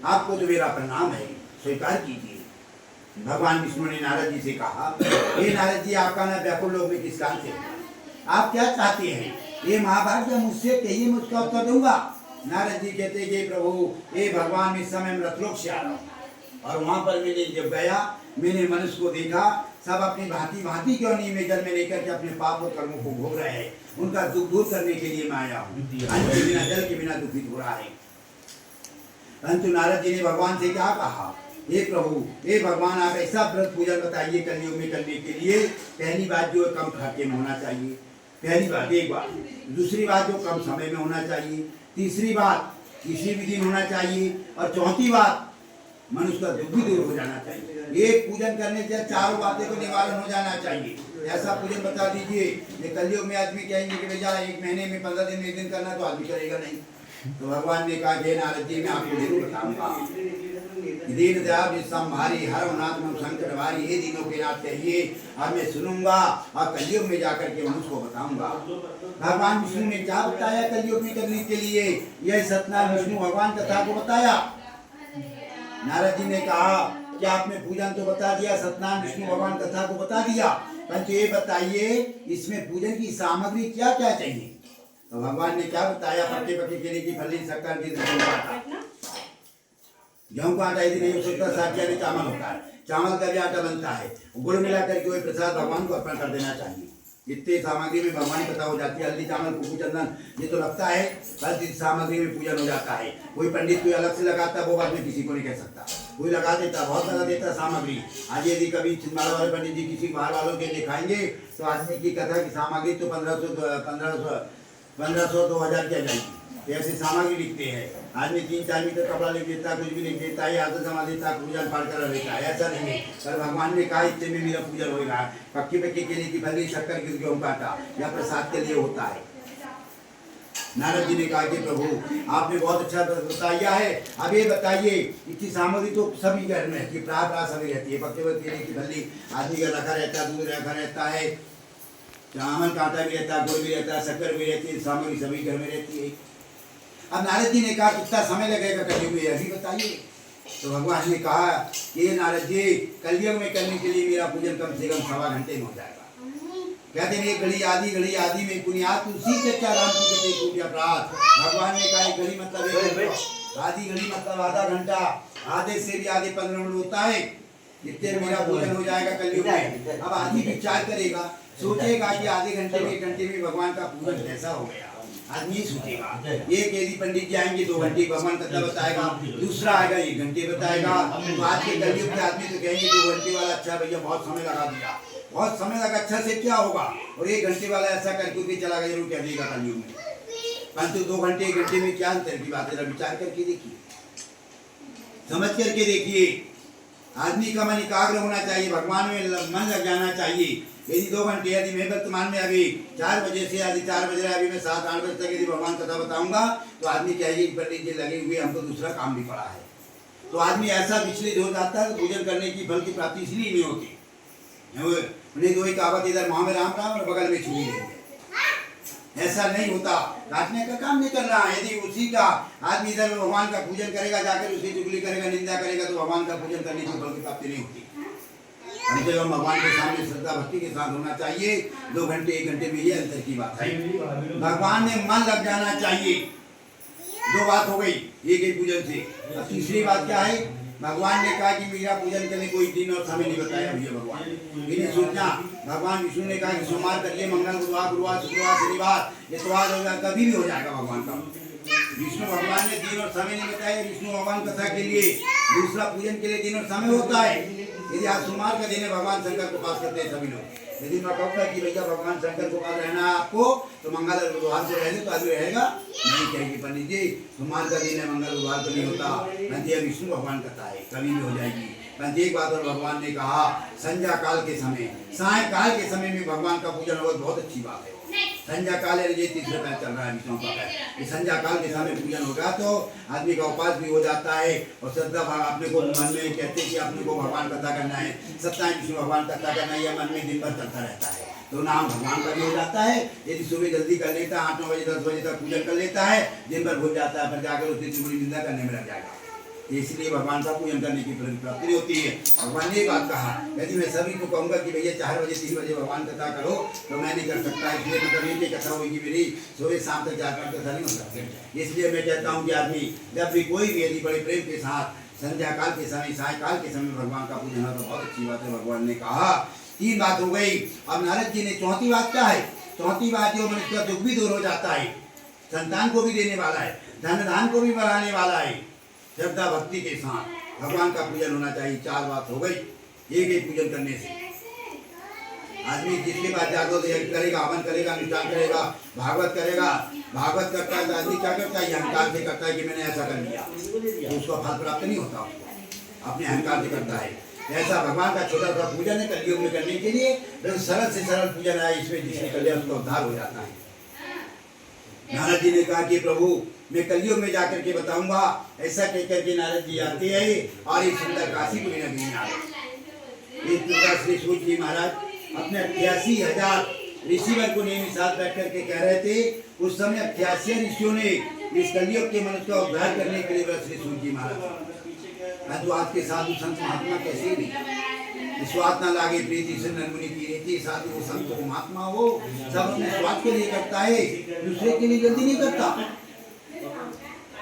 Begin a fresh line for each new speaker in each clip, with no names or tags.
आपको तो मेरा प्रणाम है, स्वीकार कीजिए। भगवान विष्णु ने नारद जी से कहा, हे नारद जी, आपका ना व्याकुल लोक में किस काम से, आप क्या चाहते हैं? ये महाभाग्य मुझसे कहिए, मैं उसका उत्तर दूंगा। नारद जी कहते कि प्रभु, हे भगवान, इस समय मैं रथलोक से आ रहा हूँ और वहां पर मैंने जब गया, मैंने मनुष्य को देखा, सब अपनी भांति भांति क्यों नहीं में जल में लेकर के अपने पाप और कर्मों को भोग रहे हैं। उनका दुख दूर करने के लिए मैं आया हूँ। अन्न के बिना, जल के बिना दुखित हो रहा है। परंतु नारद जी ने भगवान से क्या कहा, हे प्रभु, हे भगवान, आप ऐसा व्रत पूजन बताइए कलयुग में करने के लिए। पहली बात जो कम खर्चे में होना चाहिए, पहली बात, एक बात। दूसरी बात जो कम समय में होना चाहिए। तीसरी बात, किसी भी दिन होना चाहिए। और चौथी बात, मनुष्य का दुख भी दूर हो जाना चाहिए। एक पूजन करने से चारों बातें को निवारण हो जाना चाहिए। ऐसा पूजन बता दीजिए। ये कलयुग में आदमी कहेंगे कि भैया 1 महीने में 15 दिन में 1 दिन करना, तो आदमी करेगा नहीं। तो भगवान ने कहा, हे नारद जी, मैं आपको जरूर बताऊंगा। दीन दयाल संभारी, हर नाथ में संकट भारी, ये दिनों के नाथ कहिए और मैं सुनूंगा और कलयुग में जाकर के उसको बताऊंगा। भगवान विष्णु ने क्या बताया कलयुग में करने के लिए? यह सत्यनारायण विष्णु भगवान कथा को बताया। नारद जी ने कहा कि आपने पूजन तो बता दिया, सत्यनारायण विष्णु भगवान कथा को बता दिया, परंतु ये बताइए इसमें पूजन की सामग्री क्या क्या चाहिए? तो भगवान ने क्या बताया? पक्के पक्के केले की फली, शक्कर की गेहूं का आटा यदि नहीं हो सकता, साथिया में चावल होता है, चावल का भी आटा बनता है, गुड़ मिलाकर के वही प्रसाद भगवान को अर्पण कर देना चाहिए। इतने सामग्री में भगवान की कथा हो जाती है। हल्दी, चावल, कुकू, चंदन, ये तो लगता है, हर चीज सामग्री में पूजन हो जाता है। कोई पंडित कोई अलग से लगाता है, वो बात में किसी को नहीं कह सकता। कोई लगा देता, बहुत लगा देता सामग्री। आज यदि कभी छिंदवाड़ा वाले पंडित जी किसी बाहर वालों के दिखाएंगे तो आदमी की कथा की सामग्री तो 1500 2000 की आ जाएगी। ऐसे सामग्री लिखते हैं। आदमी 3-4 मीटर कपड़ा लिख देता, कुछ भी लिख देता है, आदत जमा देता, पूजन पाठ कर लेता है। ऐसा नहीं है। पर भगवान ने कहा इतने में मेरा पूजन होगा। पक्के पक्के केले की फली, शक्कर की गेहूं का आटा या प्रसाद के लिए होता है। नारद जी ने कहा कि प्रभु, आपने बहुत अच्छा बताया है। अब ये बताइए, इतनी सामग्री तो सभी घर में रहती है, प्राय सभी रहती है। पक्के पक्के केले की फली आदमी का रखा रहता है, दूध रखा रहता है, चावल का आटा भी रहता है, गुड़ भी रहता है, शक्कर भी रहती है, सामग्री सभी घर में रहती है। अब नारद जी ने कहा कितना समय लगेगा कलयुग में, अभी बताइए। तो भगवान ने कहा कि नारद जी, कलयुग में करने के लिए मेरा पूजन कम से कम 1.25 घंटे में हो जाएगा। कहते हैं एक घड़ी आदि में पुण्यात, तुलसी चर्चा राम की कटे पूजा प्रात। भगवान ने कहा एक घड़ी मतलब 1 घंटा, आधी घड़ी मतलब आधा घंटा, आधे से भी आधे 15 मिनट होता है। इतने मेरा पूजन हो जाएगा कलयुग में। अब आदमी विचार करेगा, सोचेगा कि आधे घंटे में 1 घंटे में भगवान का पूजन कैसा हो गया। आदमी सोचेगा। एक यदि पंडित जी आएंगे 2 घंटे भगवान कथा बताएगा, दूसरा आएगा 1 घंटे बताएगा। तो आज के कलयुग के आदमी तो कहेंगे 2 घंटे वाला अच्छा भैया बहुत समय लगा दिया, बहुत समय लगा, अच्छा से क्या होगा। और 1 घंटे वाला ऐसा करके चला गया, जरूर कह देगा कलयुग में। परंतु 2 घंटे 1 घंटे में क्या अंतर की बात है? विचार करके देखिए, समझ करके देखिए। आदमी का मन एकाग्र होना चाहिए, भगवान में मन लग जाना चाहिए। यदि 2 घंटे, यदि मैं वर्तमान में अभी 4 बजे से यदि 4 बज रहा है, अभी मैं 7-8 बजे तक यदि भगवान कथा बताऊंगा, तो आदमी कहेगी पंडित जी लगे हुए, हमको दूसरा काम भी पड़ा है। तो आदमी ऐसा विचलित हो जाता है, पूजन करने की फल की प्राप्ति इसलिए नहीं होती। उन्हें दो ही कहावत, इधर मुँह में राम राम और बगल में छुरी रहेंगे। ऐसा नहीं होता, काटने का काम नहीं करना। यदि उसी का आदमी इधर भगवान का पूजन करेगा, जाकर उसकी चुगली करेगा, निंदा करेगा, तो भगवान का पूजन करने की फल की प्राप्ति नहीं होती। हमसे भगवान के सामने श्रद्धा भक्ति के साथ होना चाहिए। 2 घंटे 1 घंटे में ये अंतर की बात है। भगवान में मन लग जाना चाहिए। 2 बात हो गई एक ही पूजन से। अब तीसरी बात क्या है? भगवान ने कहा कि मेरा पूजन करने कोई दिन और समय नहीं बताया भैया भगवान। इन्हें सोचना, भगवान विष्णु ने कहा कि सोमवार कर लिए, मंगल, बुधवार, गुरुवार, शुक्रवार, शनिवार, इतवार हो जाएगा, कभी भी हो जाएगा भगवान का। विष्णु भगवान ने दिन और समय नहीं बताया। विष्णु भगवान कथा के लिए, दूसरा पूजन के लिए दिन और समय होता है। यदि आज सोमवार का दिन है, भगवान शंकर को पास करते हैं सभी लोग। यदि मैं कहूँगा कि भैया भगवान शंकर को पास रहना है आपको, तो मंगल और बुधवार को रहने तो आदमी रहेगा नहीं। कहेगी पंडित जी सोमवार का दिन है, मंगल बुधवार को नहीं होता। पंडित विष्णु भगवान कथा है, कभी भी हो जाएगी। पंडित एक बात और भगवान ने कहा, संध्या काल के समय, सायकाल के समय में भगवान का पूजन होगा, बहुत अच्छी बात है। संध्या काल है, ये तीसरे पैर चल रहा है विष्णु का पैर। संध्या काल के समय पूजन होगा तो आदमी का उपास भी हो जाता है और श्रद्धा भाव अपने को मन में कहते हैं कि अपने को भगवान कथा करना है, सत्यानारायण विष्णु भगवान कथा करना है, यह मन में दिन भर चलता रहता है। तो नाम भगवान का भी हो जाता है। यदि सुबह जल्दी कर लेता है, 8-9 बजे 10 बजे तक पूजन कर लेता है, दिन भर भूल जाता है, फिर जाकर उसकी चुगली निंदा करने में लग जाएगा। इसलिए भगवान का पूजन करने की प्राप्ति होती है। भगवान ने एक बात कहा, यदि मैं सभी को कहूँगा कि भैया 4 बजे 3 बजे भगवान कथा करो तो मैं नहीं कर सकता, इसलिए मतलब ये कथा होगी मेरी सुबह शाम तक 4-5 कथा नहीं हो सकती। इसलिए मैं कहता हूँ कि आदमी जब भी कोई भी यदि बड़े प्रेम के साथ संध्या काल के समय सायकाल के समय भगवान का पूजन हो तो बहुत अच्छी बात है। भगवान ने कहा 3 बात हो गई। अब नारद जी ने चौथी बात क्या है? चौथी बात जो मनुष्य का दुख भी दूर हो जाता है, संतान को भी देने वाला है, धन धान को भी बढ़ाने वाला है। श्रद्धा भक्ति के साथ भगवान का पूजन होना चाहिए। 4 बात हो गई एक पूजन करने से। आदमी जिसके पास जागृत यज्ञ करेगा, हवन करेगा, अनुष्ठान करेगा, भागवत करेगा, भागवत करता है तो आदमी क्या करता है? अहंकार से करता है कि मैंने ऐसा कर लिया, तो उसका फल प्राप्त नहीं होता, अपने अहंकार से करता है। ऐसा भगवान का छोटा सा पूजन है कलयुग में करने के लिए, सरल से सरल पूजन है, इसमें जिसने कर लिया उसका उद्धार हो जाता है। नारद जी ने कहा कि प्रभु मैं कलयुग में जाकर के बताऊंगा। ऐसा कहकर के नारद जी आते हैं और इस सुंदर काशीपुरी नगरी में आए। इस प्रकार श्री सूत जी महाराज अपने 88,000 ऋषिवर को नियमित साथ बैठ करके कह रहे थे। उस समय 88 ऋषियों ने इस कलयुग के मनुष्य का उद्धार करने के लिए श्री सूत जी महाराज। तो आज के साधु संत महात्मा कैसे नहीं स्वार्थ न लागे प्रीति से नरमुनि की रीति, साधु वो संत को महात्मा हो सब अपने स्वार्थ के लिए करता है, दूसरे के लिए जल्दी नहीं करता।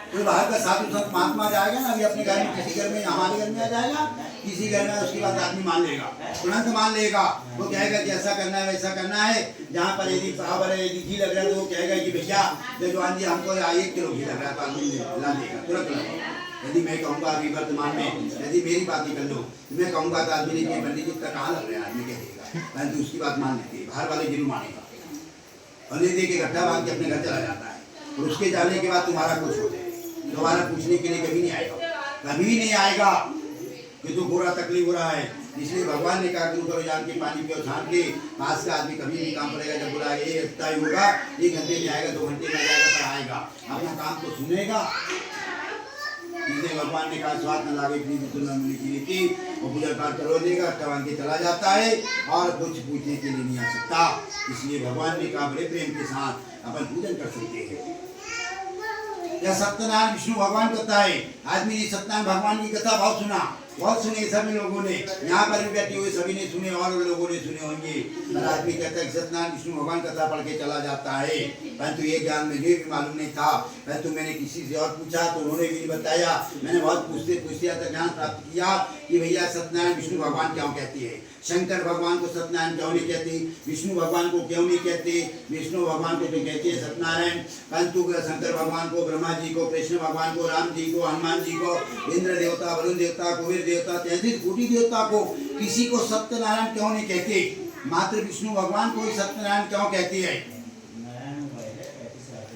तो बाहर का साधु संत महात्मा जाएगा ना, अभी अपने घर में किसी घर में हमारे घर में आ जाएगा, किसी घर में उसके बाद आदमी मान लेगा, तुरंत मान लेगा। वो कहेगा कि ऐसा करना है वैसा करना है। जहाँ पर यदि पावर है यदि घी लग रहा है तो वो कहेगा कि भैया जजवान जी हमको 1 किलो घी लग रहा है तो आदमी ला देगा तुरंत। यदि मैं कहूँगा अभी वर्तमान में यदि मेरी बात ही कर लो तो मैं कहूँगा तो आदमी ने पंडित जी का कहाँ लग रहा है, आदमी कहेगा, परंतु उसकी बात मान लेती है, बाहर वाले जरूर मानेगा। और नहीं दे के गट्ठा बांध के अपने घर चला जाता है और उसके जाने के बाद तुम्हारा कुछ हो जाए, दोबारा पूछने के लिए कभी नहीं आएगा, कभी नहीं आएगा कि तू बुरा तकलीफ हो रहा है। इसलिए भगवान ने कहा गुरु करो जान के पानी पियो छान के। पास का आदमी कभी भी काम करेगा, जब बुरा ये इतना ही होगा 1 घंटे में आएगा 2 घंटे में आएगा पर आएगा, अपना काम तो सुनेगा। इसलिए भगवान ने कहा स्वाद न लागे प्रीति तुलना की रीति, वो पूजा पाठ करो देगा, टवान के चला जाता है और कुछ पूछने के लिए नहीं आ सकता। इसलिए भगवान ने कहा बड़े प्रेम के साथ अपन पूजन कर सकते हैं। यह सत्यनारायण विष्णु भगवान कथा है। आदमी ने सत्यनारायण भगवान की कथा बहुत सुने सभी लोगों ने, यहाँ पर भी बैठे हुए सभी ने सुने और लोगों ने सुने होंगे। पर आदमी कहता है कि सत्यनारायण विष्णु भगवान कथा पढ़ के चला जाता है, परंतु ये ज्ञान मुझे भी मालूम नहीं था। परंतु मैंने किसी से और पूछा तो उन्होंने भी बताया। मैंने बहुत पूछते पूछते ज्ञान प्राप्त किया कि भैया सत्यनारायण विष्णु भगवान क्यों कहती है, शंकर भगवान को सत्यनारायण क्यों नहीं कहते, विष्णु भगवान को क्यों नहीं कहते। विष्णु भगवान को तो कहते हैं सत्यनारायण, परंतु शंकर भगवान को, ब्रह्मा जी को, कृष्ण भगवान को, राम जी को, हनुमान जी को, इंद्र देवता, वरुण देवता, कुबेर देवता, 33 कोटि देवता को किसी को सत्यनारायण क्यों नहीं कहते, मात्र विष्णु भगवान को ही सत्यनारायण क्यों कहते हैं।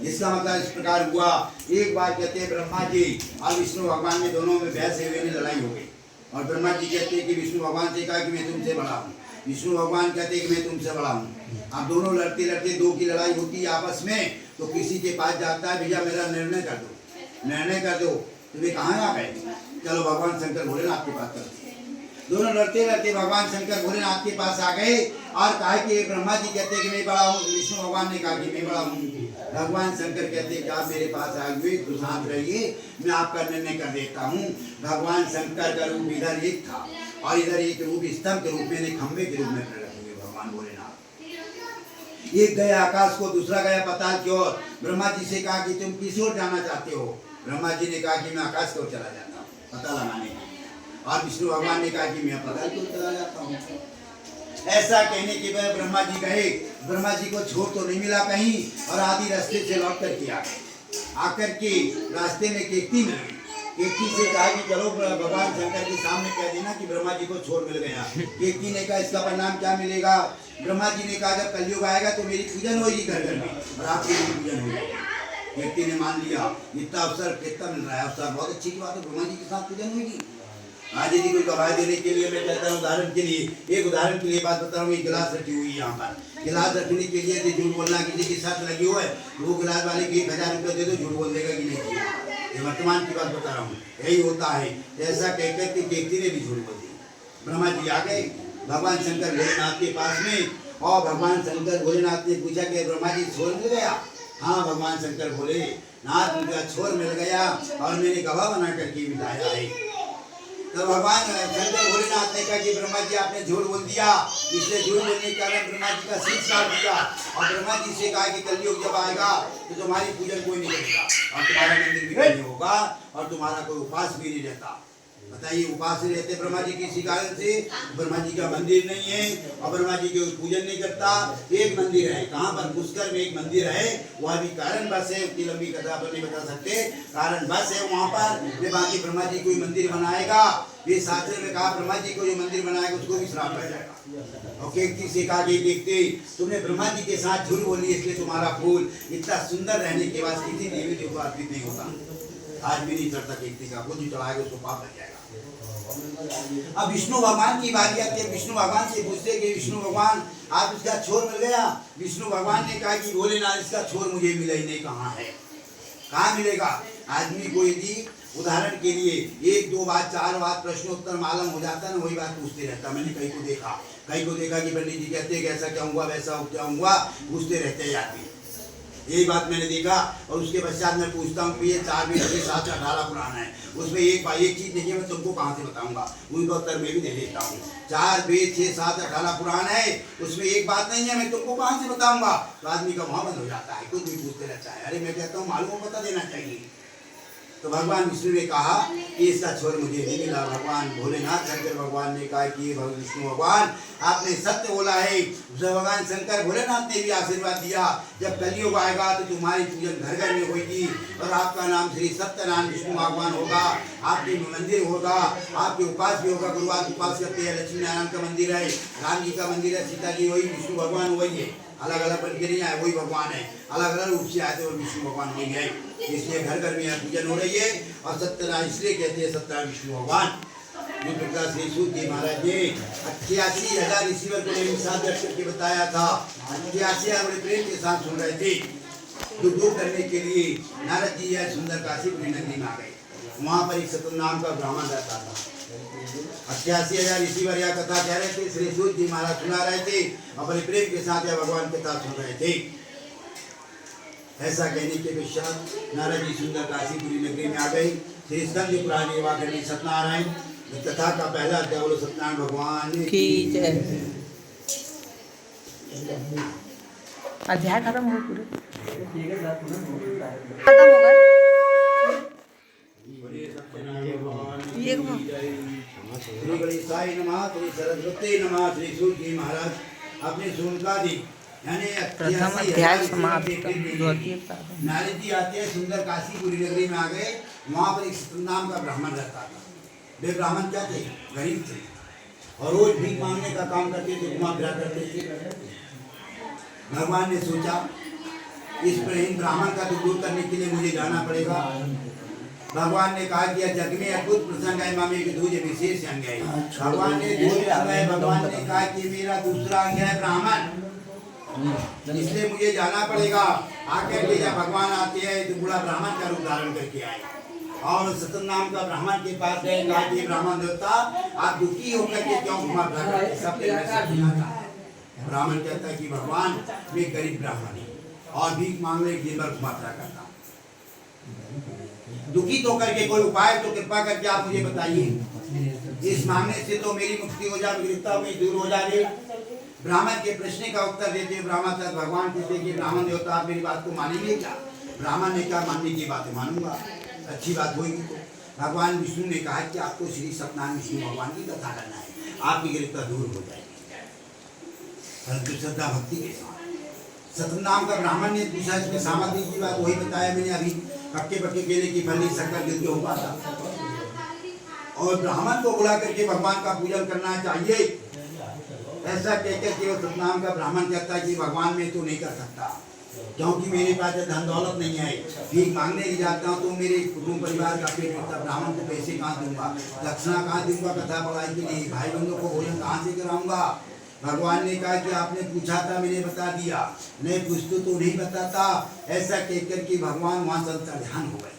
इसका मतलब इस प्रकार हुआ। एक बार कहते हैं ब्रह्मा जी और विष्णु भगवान में दोनों में बहस हुए लड़ाई हो गई और ब्रह्मा जी कहते हैं कि विष्णु भगवान से कहा कि मैं तुमसे बड़ा हूँ, विष्णु भगवान कहते हैं कि मैं तुमसे बड़ा हूँ। अब दोनों लड़ते लड़ते 2 की लड़ाई होती है आपस में, तो किसी के पास जाता है भैया मेरा निर्णय कर दो, तुम्हें कहाँ आ गए, चलो भगवान शंकर भोलेनाथ के पास चलते। दोनों लड़ते लड़ते भगवान शंकर भोलेनाथ के पास आ गए और कहा कि ब्रह्मा जी कहते हैं कि मैं बड़ा हूँ, विष्णु भगवान ने कहा कि मैं बड़ा हूँ। भगवान शंकर कहते हैं कि आप मेरे पास आए हुए तो शांत रहिए, मैं आपका निर्णय कर देता हूँ। भगवान शंकर का रूप इधर एक था और इधर एक रूप स्तंभ के रूप में, खंबे के रूप में प्रकट हुए भगवान भोलेनाथ। एक गया आकाश को, दूसरा गया पाताल की ओर। ब्रह्मा जी से कहा कि तुम किस ओर जाना चाहते हो। ब्रह्मा जी ने कहा कि मैं आकाश की ओर चला जाता हूँ पता लगाने के लिए, और विष्णु भगवान ने कहा कि मैं पाताल की ओर चला जाता हूँ। ऐसा कहने के बाद ब्रह्मा जी गए, ब्रह्मा जी को छोड़ तो नहीं मिला कहीं और आधी रास्ते से लौट करके आ गए। आकर के रास्ते में केकती मिल गई। केकती से कहा कि चलो भगवान शंकर के सामने कह देना कि ब्रह्मा जी को छोड़ मिल गया। केकती ने कहा इसका परिणाम क्या मिलेगा। ब्रह्मा जी ने कहा जब कलयुग आएगा तो मेरी पूजन होगी घर घर में और आपकी मेरी पूजन होगी। केकती ने मान लिया, इतना अवसर कितना मिल रहा है, अवसर बहुत अच्छी बात है, ब्रह्मा जी के साथ पूजन होगी। आज यदि कोई गवाही देने के लिए मैं कहता हूँ, उदाहरण के लिए एक उदाहरण के लिए बात बता रहा हूँ। एक गिलास रखी हुई है यहाँ पर, गिलास रखने के लिए यदि झूठ बोलना किसी के साथ लगी हुआ है, वो गिलास वाले को 1000 रुपये दे दो, झूठ बोल देगा कि नहीं। ये वर्तमान की बात बता रहा हूँ, यही होता है। ऐसा कहकर के केकती ने भी झूठ बोल दी। ब्रह्मा जी आ गए भगवान शंकर भोलेनाथ के पास में और भगवान शंकर भोलेनाथ ने पूछा कि ब्रह्मा जी छोड़ मिल गया। हाँ भगवान शंकर बोले नाथ उनका छोर मिल गया और मैंने गवाह बना करके मिलाया है। तो भगवान शंकर भोलेनाथ ने कहा कि ब्रह्मा जी आपने झूठ बोल दिया, इसलिए झूठ बोलने के कारण ब्रह्मा जी का सिर काट दिया और ब्रह्मा जी से कहा कि कलयुग जब आएगा तो तुम्हारी पूजन कोई नहीं करेगा और तुम्हारा मंदिर भी नहीं होगा और तुम्हारा कोई उपास भी नहीं रहता। बताइए, उपास नहीं रहते ब्रह्मा जी किसी कारण से, ब्रह्मा जी का मंदिर नहीं है और ब्रह्मा जी के पूजन नहीं करता। एक मंदिर है, कहाँ पर? पुष्कर में एक मंदिर है, वह भी कारण बस है, उतनी लंबी कथा पर नहीं बता सकते, कारण बस है वहाँ पर। बाकी ब्रह्मा जी कोई मंदिर बनाएगा, ये शास्त्र में कहा ब्रह्मा जी को जो मंदिर बनाएगा उसको भी श्राप मिल जाएगा। और एक चीज से कहा कि देखते तुमने ब्रह्मा जी के साथ झूठ बोली, इसलिए तुम्हारा फूल इतना सुंदर रहने के बाद किसी देवी देवता अर्पित नहीं होता, आज भी नहीं चढ़ता। व्यक्ति का खुद ही चढ़ाएगा उसको पाप लग जाएगा। अब विष्णु भगवान की बारी आती है, विष्णु भगवान से पूछते कि विष्णु भगवान आप इसका छोर मिल गया। विष्णु भगवान ने कहा कि भोलेनाथ इसका छोर मुझे मिला ही नहीं, कहाँ है, कहाँ मिलेगा? आदमी को यदि उदाहरण के लिए एक दो बात चार बात प्रश्नोत्तर मालूम हो जाता है ना, वही बात पूछते रहता। मैंने कहीं को देखा कि पंडित जी कहते हैं कैसा क्या हुआ वैसा क्या हुआ, पूछते रहते आदमी। यही बात मैंने देखा और उसके पश्चात मैं पूछता हूँ कि ये 4 वेद 6 7 18 पुराण है, उसमें एक चीज नहीं है, मैं तुमको कहाँ से बताऊंगा? उनका उत्तर मैं भी दे देता हूँ। 4 वेद 6 7 18 पुराण है, उसमें एक बात नहीं है, मैं तुमको कहाँ से बताऊंगा? तो आदमी का मुँह बंद हो जाता है, कुछ भी पूछते रहता है। अरे मैं कहता हूँ मालूम बता देना चाहिए। तो भगवान विष्णु ने कहा कि इसका छोर मुझे नहीं मिला। भगवान भोलेनाथ शंकर भगवान ने कहा कि विष्णु भगवान आपने सत्य बोला है। भगवान शंकर भोलेनाथ ने भी आशीर्वाद दिया, जब कलयुग आएगा तो तुम्हारी पूजन घर घर में होगी और आपका नाम श्री सत्यनारायण विष्णु भगवान होगा, आपके मंदिर होगा, आपके उपास भी होगा। गुरुवार उपास करते हैं, लक्ष्मी नारायण का मंदिर है, राम जी का मंदिर है, सीता जी वही, विष्णु भगवान वही है, अलग अलग बन के नहीं आए, वही भगवान है, अलग अलग रूप से आए थे, विष्णु भगवान वही है। इसलिए घर घर में पूजन हो रही है और सत्यनारायण इसलिए कहते हैं सत्यनारायण विष्णु भगवान। जो प्रकाश सूत जी महाराज ने 88,000 रिसीवर को एक साथ दर्ज करके बताया था। 88,000 बड़े प्रेम के साथ सुन रहे थे। दूर करने के लिए नारद जी या सुंदर काशीपुरी नगरी में आ गए। वहाँ पर एक सतन नाम का ब्राह्मण रहता था। 88,000 रिसीवर यह कथा कह रहे थे, श्री सूत जी महाराज सुना रहे थे और बड़े प्रेम के साथ यह भगवान की कथा सुन रहे थे। ऐसा कहने के पश्चात नारद जी सुंदर काशीपुरी नगरी में आ गए। श्री स्कंद पुराण एवं सत्यनारायण कथा का पहला अध्याय बोलो सत्यनारायण भगवान की जय।
अध्याय खत्म हो पूरे खत्म हो गए।
श्री गणेशाय नमः, श्री सरस्वती नमः। श्री सूत जी महाराज अपने सुनका दी यानी
प्रथम अध्याय समाप्त।
नारद जी आते हैं, सुंदर काशीपुरी नगरी में आ गए। वहाँ पर एक नाम का ब्राह्मण रहता था। वे ब्राह्मण क्या थे? गरीब थे और रोज भीख मांगने का काम करते थे, घुमा फिरा करते थे। भगवान ने सोचा इस ब्राह्मण का तो दूर करने के लिए मुझे जाना पड़ेगा। भगवान ने कहा कि जग में अद्भुत प्रसंग है, मामे के दूसरे विशेष अंग है। भगवान ने भगवान ने कहा कि मेरा दूसरा अंग है ब्राह्मण, इसलिए मुझे जाना पड़ेगा। आकर के जब भगवान आते हैं तो बूढ़ा ब्राह्मण का रूप धारण करके आए और सतन नाम का ब्राह्मण के पास गए। कहा कि ब्राह्मण देवता आप दुखी होकर के क्यों घुमा फिरा करते? सब ब्राह्मण कहता है कि भगवान मैं गरीब ब्राह्मण हूँ और भीख मांगने के लिए घुमा फिरा करता हूँ, दुखी तो करके कोई उपाय तो कृपा करके आप मुझे बताइए। इस मांगने से तो मेरी मुक्ति हो जाए, विरक्ता में दूर हो जाए। ब्राह्मण के प्रश्न का उत्तर देते ब्राह्मण तक भगवान कहते कि ब्राह्मण देवता आप मेरी बात को मानेंगे क्या? ब्राह्मण ने क्या मानने की बात है, मानूंगा, अच्छी बात होगी। तो भगवान विष्णु ने कहा कि आपको श्री सत्यनारायण विष्णु भगवान की कथा करना है, आपकी गिरफ्तार दूर हो जाएगी, परंतु श्रद्धा भक्ति के साथ। सतनाम का ब्राह्मण ने पूछा, इसमें सामग्री की बात वही बताया मैंने अभी, पक्के पक्के केले की फली शक्कर गिर के हो पाता। और ब्राह्मण को बुला करके भगवान का पूजन करना चाहिए, ऐसा कहकर के सतनाम का ब्राह्मण कहता है कि भगवान मैं तो नहीं कर सकता, क्योंकि मेरे पास धन दौलत नहीं है। भीख मांगने की जाता हूँ तो मेरे कुटुंब परिवार का पेट भरता, ब्राह्मण को पैसे कहाँ दूंगा, दक्षिणा कहाँ दूंगा, कथा पढ़ाई के लिए भाई बंधुओं को भोजन कहाँ से कराऊंगा। भगवान ने कहा कि आपने पूछा था मैंने बता दिया, नहीं पूछते तो नहीं बताता। ऐसा कहकर के भगवान वहाँ चलता ध्यान हो गए।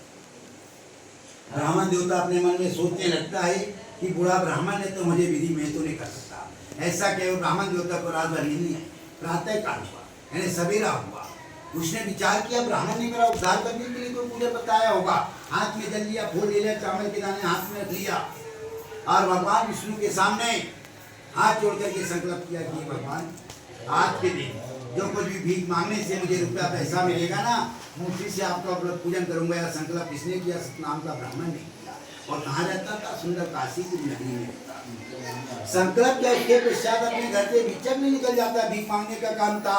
ब्राह्मण देवता अपने मन में सोचने लगता है कि बूढ़ा ब्राह्मण है तो मुझे विधि मैं तो नहीं कर सकता। ऐसा कहे ब्राह्मण देवता को रात भर नींद नहीं है। प्रातः काल हुआ यानी सवेरा हुआ उसने विचार किया ब्राह्मण ने मेरा उद्धार करने के लिए कोई पूजा बताया होगा। हाथ में जल लिया, फूल ले लिया, चावल के दाने हाथ में रख लिया और भगवान विष्णु के सामने हाथ जोड़ करके संकल्प किया कि भगवान आज के दिन जो कुछ भी भीख मांगने से मुझे रुपया पैसा मिलेगा ना, मैं उसी से आपका पूजन करूंगा। यह संकल्प किसने किया? सतनाम का ब्राह्मण ने किया। और कहाँ रहता था? सुंदर काशी की नगरी में रहता। संकल्प क्या? इसके पश्चात अपने घर से भिक्षक में निकल जाता। भीख मांगने का काम था,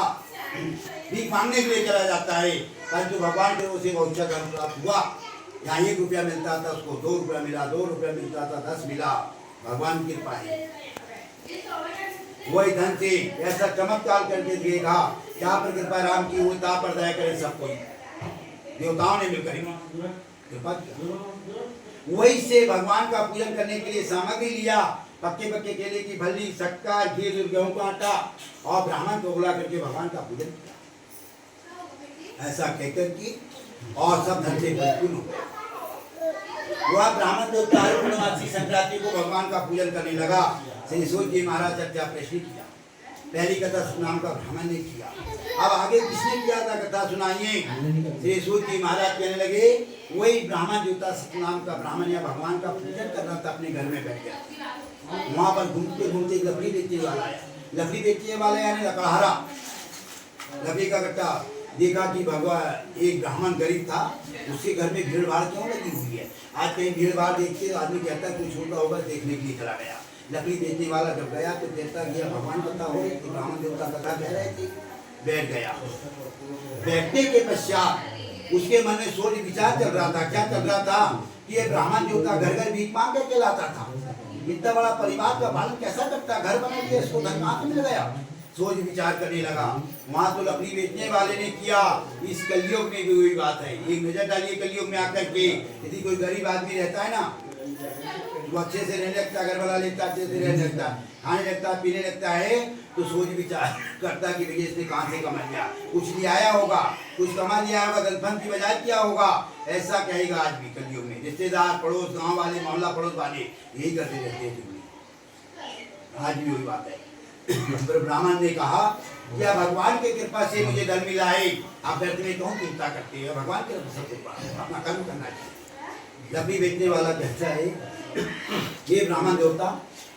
भीख मांगने के लिए चला जाता है। परंतु भगवान के उसे बहुत अच्छा कर्म प्राप्त हुआ। यहाँ 1 रुपया मिलता था, उसको 2 रुपया मिला, 2 रुपया मिलता था, 10 मिला। भगवान की कृपा है। वही धन से ऐसा चमत्कार करके दिएगा, क्या पर कृपा राम की हो, ता पर दया करे सब कोई। देवताओं ने मिलकर कृपा किया। वही से भगवान का पूजन करने के लिए सामग्री लिया। पक्के पक्के केले की फली, शक्कर, घी, गेहूं का आटा और ब्राह्मण को बुला करके भगवान का पूजन किया। ऐसा कहकर की और सब धन से परिपूर्ण हो गया। वह ब्राह्मण देवता पूर्णमासी संक्रांति को भगवान का पूजन करने लगा। श्री सूत जी महाराज चर्चा प्रश्न किया। पहली कथा सतनाम का ब्राह्मण ने किया। अब आगे किसने किया था कथा सुनाइए। श्री सूत जी महाराज कहने लगे वही ब्राह्मण देवता सतनाम का ब्राह्मण या भगवान का पूजन करना था, अपने घर में बैठ गया। वहां पर घूमते घूमते लकड़ी बेचने वाला आया। लकड़ी बेचने वाले यानी लकड़हारा, लकड़ी का गट्टा देखा कि भगवान एक ब्राह्मण गरीब था, उसके घर में भीड़ भाड़ क्यों लगी हुई है। आज कहीं भीड़ भाड़ देखते आदमी कहता है कुछ होगा होगा, देखने के लिए चला गया। लकड़ी बेचने वाला जब गया तो कहता गया भगवान कथा हो रही, तो ब्राह्मण देवता कथा कह रहे थे। बैठ गया। बैठने के पश्चात उसके मन में सोच विचार चल रहा था। क्या चल रहा था कि ये ब्राह्मण देवता घर घर भीख मांग करके लाता था, इतना बड़ा परिवार का पालन कैसा करता, घर बना दिया, इसको धन कहाँ से मिल गया। सोच विचार करने लगा। वहां तो लकड़ी बेचने वाले ने किया। इस कलयुग में भी वही बात है। एक नजर डालिए कलयुग में आकर के, यदि कोई गरीब आदमी रहता है ना, वो अच्छे से रहने लगता, घर वाला लेता, अच्छे से रहने लगता, खाने लगता, पीने लगता है, तो सोच विचार करता कि भैया इसने कहाँ से कमा लिया, कुछ ले आया होगा, कुछ कमा लिया होगा, दलफन की बजाय किया होगा। ऐसा कहेगा आज भी कलयुग में। रिश्तेदार, पड़ोस, गाँव वाले, मोहल्ला पड़ोस वाले यही करते रहते हैं। आज भी वही बात है। ब्राह्मण ने कहा क्या भगवान की कृपा से मुझे धन मिला है, आप व्यर्थ में क्यों चिंता करते हैं। भगवान की कृपा से अपना कर्म करना चाहिए। लकड़ी बेचने वाला कहता है ये ब्राह्मण देवता,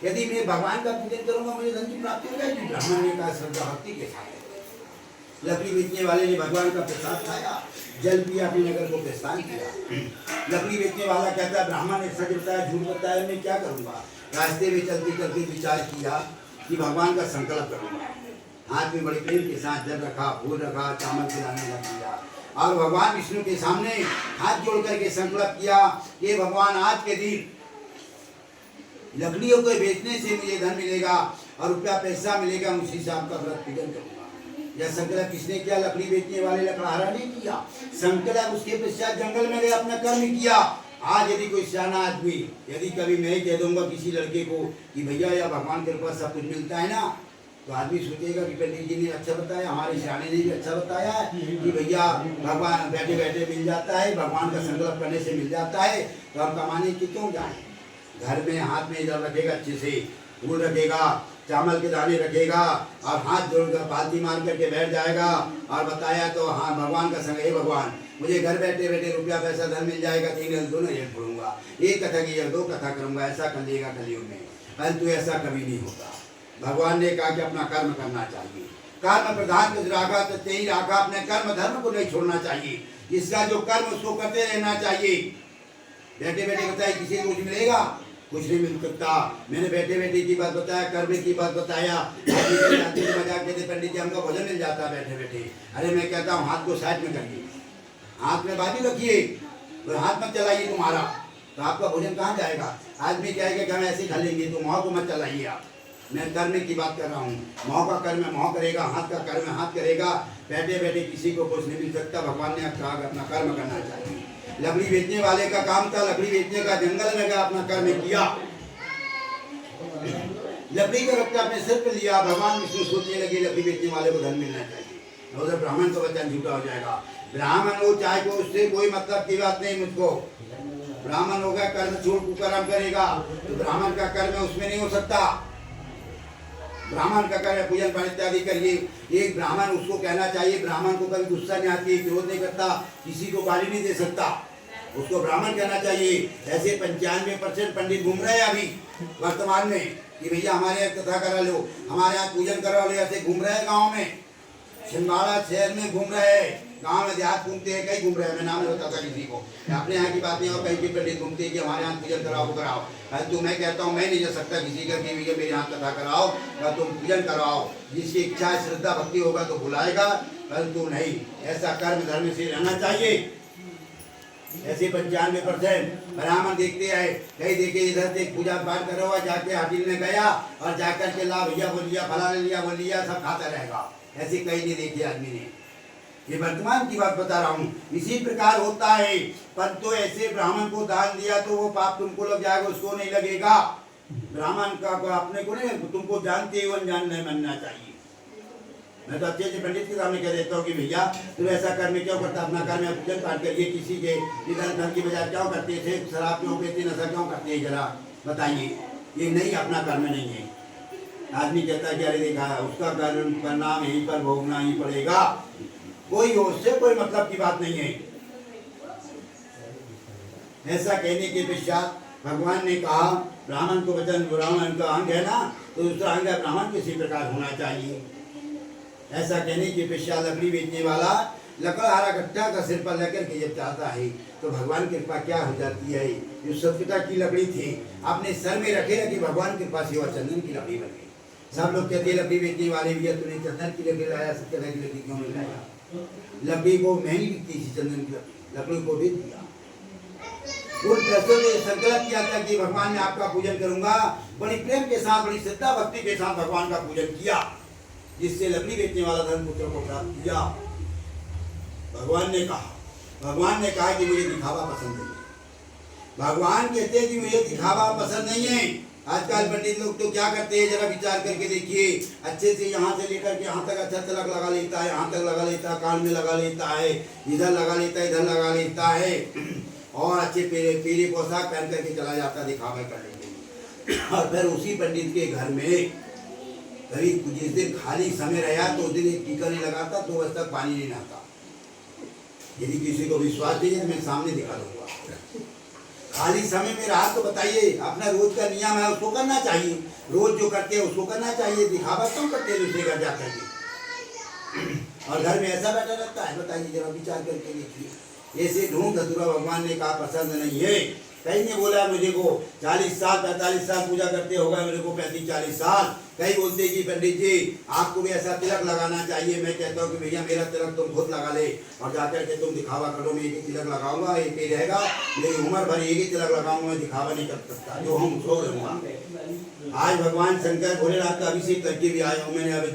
यदि मैं भगवान का पूजन करूंगा मुझे धन की प्राप्ति हो जाएगी। ब्राह्मण ने कहा श्रद्धा भक्ति के साथ। लकड़ी बेचने वाले ने भगवान का प्रसाद खाया, जल पिया, अपने नगर को प्रस्थान किया। लकड़ी बेचने वाला कहता है ब्राह्मण ने सच बताया, झूठ बताया, मैं क्या करूंगा। रास्ते में चलते चलते विचार किया कि भगवान का संकल्प करूंगा। हाथ में बड़े प्रेम के साथ जल रखा, फूल रखा, चावल के दाने रख दिया और भगवान विष्णु के सामने हाथ जोड़ करके संकल्प किया कि भगवान आज के दिन लकड़ियों को बेचने से मुझे धन मिलेगा और रुपया पैसा मिलेगा, उसी से आपका व्रत पूजन करूंगा। यह संकल्प किसने किया? लकड़ी बेचने वाले लकड़हारा ने किया संकल्प। उसके पश्चात जंगल में गया, अपना कर्म किया। आज यदि कोई सियाना आदमी, यदि कभी मैं कह दूंगा किसी लड़के को कि भैया या भगवान के पास सब कुछ मिलता है ना, तो आदमी सोचेगा कि पंडित जी ने अच्छा बताया, हमारे सियाने ने भी अच्छा बताया कि भैया भगवान बैठे बैठे मिल जाता है, भगवान का संकल्प करने से मिल जाता है, तो हम कमाने की क्यों जाए। घर में हाथ में जल रखेगा, अच्छे से फूल रखेगा, चावल के दाने रखेगा और हाथ जोड़कर पालती मार करके बैठ जाएगा और बताया तो हाँ भगवान का संग, हे भगवान मुझे घर बैठे बैठे रुपया पैसा धन मिल जाएगा, 3 दोनों एक पढ़ूंगा, एक कथा की 2 कथा करूंगा, ऐसा कर लेगा कलयुग में। परंतु ऐसा कभी नहीं होता। भगवान ने कहा कि अपना कर्म करना चाहिए। कर्म प्रधान कुछ राखा तो तेही राखा, अपने कर्म धर्म को नहीं छोड़ना चाहिए। जिसका जो कर्म उसको करते रहना चाहिए। बैठे बैठे बताया किसी को कुछ मिलेगा, कुछ नहीं मिल सकता। मैंने बैठे बैठे की बात बताया, कर्म की बात बताया। मजाक कहते पंडित जी हमको भोजन मिल जाता बैठे बैठे। अरे मैं कहता हूँ हाथ को साइड में करिए, हाथ में बाजू रखिए और हाथ मत चलाइए तुम्हारा, तो आपका भोजन कहाँ जाएगा। आदमी कहेगा कि हम ऐसे खा लेंगे, तो मुँह को मत चलाइए आप। मैं कर्म की बात कर रहा हूँ। मुँह का कर्म मुँह करेगा, हाथ का कर्म हाथ करेगा। बैठे बैठे किसी को कुछ नहीं मिल सकता। भगवान ने कहा अपना कर्म करना चाहिए। लकड़ी बेचने वाले का काम था, लकड़ी बेचने का, जंगल में गया, अपना कर्म किया, लकड़ी का रखा अपने सिर पे लिया। भगवान विष्णु सोचने लगे लकड़ी बेचने वाले को धन मिलना चाहिए। उधर ब्राह्मण का वचन झूठा हो जाएगा। ब्राह्मण हो चाहे को, उससे कोई मतलब की बात नहीं मुझको। ब्राह्मण होगा कर्म छोड़ कुकर्म करेगा, तो ब्राह्मण का कर्म उसमें नहीं हो सकता। ब्राह्मण का कार्य पूजन पाठ इत्यादि करिए। एक ब्राह्मण, उसको कहना चाहिए, ब्राह्मण को कभी गुस्सा नहीं आती, विरोध नहीं करता, किसी को गाली नहीं दे सकता, उसको ब्राह्मण कहना चाहिए। ऐसे 95% पंडित घूम रहे हैं अभी वर्तमान में कि भैया हमारे यहाँ कथा करा लो, हमारे यहाँ पूजन करा लो, ऐसे घूम रहे हैं गाँव में, छिंदवाड़ा शहर में घूम रहे हैं, गांव में देहात घूमते हैं, कहीं घूम रहे हैं, मैं नाम नहीं बताता किसी को, अपने यहाँ की बात नहीं, और कहीं के पंडित घूमते हैं कि हमारे यहाँ पूजन कराओ कराओ। तो मैं कहता हूँ, मैं नहीं जा सकता किसी का कि भैया मेरे यहाँ कथा कराओ या तुम पूजन कराओ, जिसकी इच्छा श्रद्धा भक्ति होगा तो बुलाएगा, परंतु नहीं, ऐसा कर्म धर्म से रहना चाहिए। ऐसे 95% ब्राह्मण देखते आए, कहीं देखे इधर से पूजा पाठ करो हुआ, जाके हाटिल में गया और जाकर के ला भैया बोल लिया, फला ले लिया, बोल लिया, सब खाता रहेगा, ऐसे कहीं नहीं देखे आदमी ने। ये वर्तमान की बात बता रहा हूँ, इसी प्रकार होता है। परंतु ऐसे ब्राह्मण को दान दिया तो वो पाप तुमको लग जाएगा, उसको नहीं लगेगा। ब्राह्मण का अपने को नहीं, तुमको जानते हुए अनजान नहीं मानना चाहिए। मैं तो अच्छे अच्छे पंडित के सामने कह देता हूँ कि भैया तुम ऐसा कर्म क्यों करता, अपना कर्म पूजन पाठ करिए, किसी के इधर धन की बजाय क्यों करते थे, शराब क्यों पीते, नशा क्यों करते हैं, जरा बताइए। ये नहीं, अपना कर्म नहीं है। आदमी कहता है कि अरे देखा उसका कर्म परिणाम यहीं पर भोगना ही पड़ेगा, कोई हो, उससे कोई मतलब की बात नहीं है। ऐसा कहने के पश्चात भगवान ने कहा, ब्राह्मण को वचन, ब्राह्मण का अंग है ना, तो दूसरा अंग है ब्राह्मण किसी प्रकार होना चाहिए। ऐसा कहने के पश्चात लकड़ी बेचने वाला लकड़हारा गट्टा का सिर पर लेकर के जब चाहता है तो भगवान की कृपा क्या हो जाती है। जो सतपिता की लकड़ी थी अपने सर में रखे कि भगवान की कृपा से वह चंदन की लकड़ी बन गई। सब लोग कहते हैं लकड़ी बेचने वाले भैया तूने चंदन की लकड़ी लाया, सत्यता की लकड़ी क्यों नहीं लाया। लकड़ी को महंगी बिकती थी, चंदन की लकड़ी को बेच दिया। उन पैसों ने संकल्प किया था कि भगवान ने आपका पूजन करूंगा, बड़ी प्रेम के साथ, बड़ी श्रद्धा भक्ति के साथ भगवान का पूजन किया, जिससे लकड़ी बेचने वाला धर्मपुत्र को प्राप्त किया। भगवान ने कहा कि मुझे दिखावा पसंद नहीं। भगवान कहते हैं कि मुझे दिखावा पसंद नहीं है। आजकल पंडित लोग तो क्या करते हैं, जरा विचार करके देखिए, अच्छे से यहाँ से लेकर के यहाँ तक अच्छा तिलक लगा लेता है, यहाँ तक लगा लेता है, कान में लगा लेता है, इधर लगा लेता है, इधर लगा लेता है, और अच्छे पीले पोशाक पहन करके चला जाता है दिखावा करने के लिए। और फिर उसी पंडित के घर में कभी जिस दिन खाली समय रहा तो उस दिन एक टीका नहीं लगाता, 2 बजे तक पानी नहीं नहाता। यदि किसी को विश्वास नहीं है तो मैं सामने दिखा दूंगा। खाली समय में रहा तो बताइए, अपना रोज का नियम है उसको करना चाहिए, रोज जो करते हैं उसको करना चाहिए, दिखावा क्यों करते हैं दूसरे घर जाकर के, और घर में ऐसा बैठा रहता है। बताइए, जरा विचार करके देखिए। ऐसे ढूंढ धतूरा भगवान ने कहा पसंद नहीं है। कहीं ने बोला मुझे को 40 साल 45 साल पूजा करते होगा, मेरे को 35-40 साल। कहीं बोलते कि पंडित जी आपको भी ऐसा तिलक लगाना चाहिए। मैं कहता हूँ कि भैया मेरा तिलक तुम खुद लगा ले और जाकर के तुम दिखावा करो, मैं एक ही तिलक लगाऊंगा, एक ही रहेगा, मेरी उम्र भर एक ही तिलक लगाऊंगा, मैं दिखावा नहीं कर सकता, जो हम सो रहूँगा। आज भगवान शंकर भोलेनाथ का अभिषेक करके भी आया हूँ, मैंने अभी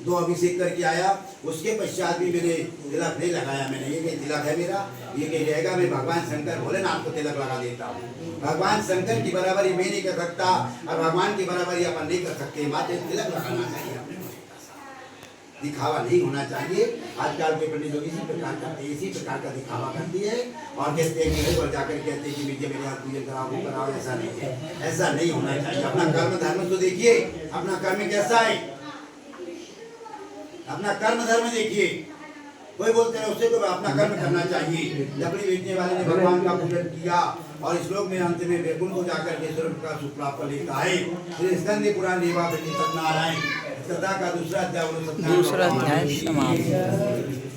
2 अभिषेक करके आया, उसके पश्चात भी मैंने तिलक नहीं लगाया। मैंने ये तिलक है मेरा, ये कहीं रहेगा, मैं भगवान शंकर भोलेनाथ को तिलक लगा देता हूँ। भगवान शंकर की बराबरी मैं नहीं कर सकता और भगवान की बराबरी अपन नहीं कर सकते। मात्र तिलक लगाना चाहिए, अपने दिखावा नहीं होना चाहिए। आजकल के पंडित लोग इसी प्रकार करते हैं, इसी प्रकार का दिखावा करती है और कहते हैं कि घर जाकर कहते हैं कि मुझे मेरे हाथ पूजन कराओ, वो कराओ। ऐसा नहीं है, ऐसा नहीं होना चाहिए। अपना कर्म धर्म तो देखिए, अपना कर्म कैसा है, अपना कर्म धर्म देखिए। कोई बोलते हैं उससे तो अपना कर्म करना चाहिए। लकड़ी बेचने वाले ने भगवान का पूजन किया और श्लोक में अंत में वैकुंठ को जाकर के स्वर्ग का सुख प्राप्त लेता है। श्री स्कंद पुराण सत्यनारायण कथा का दूसरा अध्याय
समाप्त।